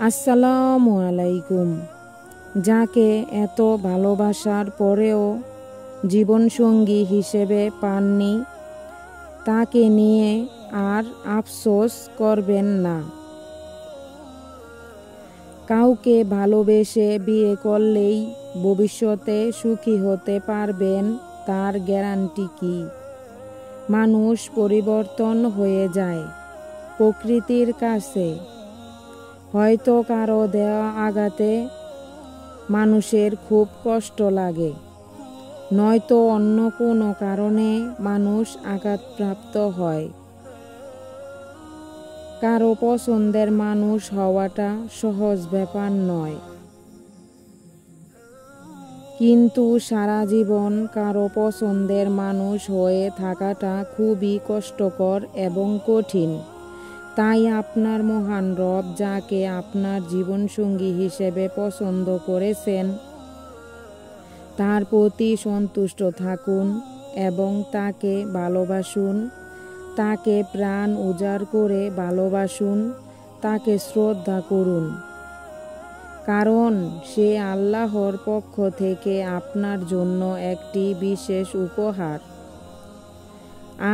আসসালামু আলাইকুম। যাকে এত ভালোবাসার পরেও জীবনসঙ্গী হিসেবে পাননি, তাকে নিয়ে আর আফসোস করবেন না। কাউকে ভালোবেসে বিয়ে করলেই ভবিষ্যতে সুখী হতে পারবেন তার গ্যারান্টি কি? মানুষ পরিবর্তন হয়ে যায় প্রকৃতির কাছে। হয়তো কারো দেওয়া আঘাতে মানুষের খুব কষ্ট লাগে, নয়তো অন্য কোনো কারণে মানুষ আঘাতপ্রাপ্ত হয়। কারো পছন্দের মানুষ হওয়াটা সহজ ব্যাপার নয়, কিন্তু সারা জীবন কারো পছন্দের মানুষ হয়ে থাকাটা খুবই কষ্টকর এবং কঠিন। তাই আপনার মহান রব যাকে আপনার জীবনসঙ্গী হিসেবে পছন্দ করেছেন, তার প্রতি সন্তুষ্ট থাকুন এবং তাকে ভালোবাসুন। তাকে প্রাণ উজাড় করে ভালোবাসুন, তাকে শ্রদ্ধা করুন, কারণ সে আল্লাহর পক্ষ থেকে আপনার জন্য একটি বিশেষ উপহার।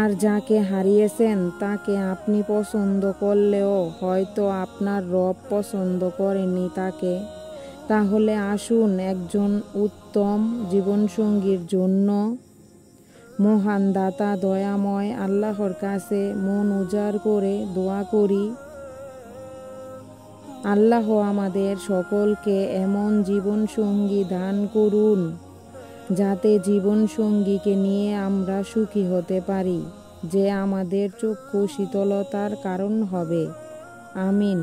আর যাকে হারিয়েছেন তাকে আপনি পছন্দ করলেও হয়তো আপনার রব পছন্দ করেনি তাকে। তাহলে আসুন একজন উত্তম জীবনসঙ্গীর জন্য মহান দাতা দয়াময় আল্লাহর কাছে মন উজাড় করে দোয়া করি। আল্লাহ আমাদের সকলকে এমন জীবনসঙ্গী দান করুন যাতে জীবনসঙ্গীকে নিয়ে আমরা সুখী হতে পারি, যে আমাদের চক্ষু শীতলতার কারণ হবে। আমিন।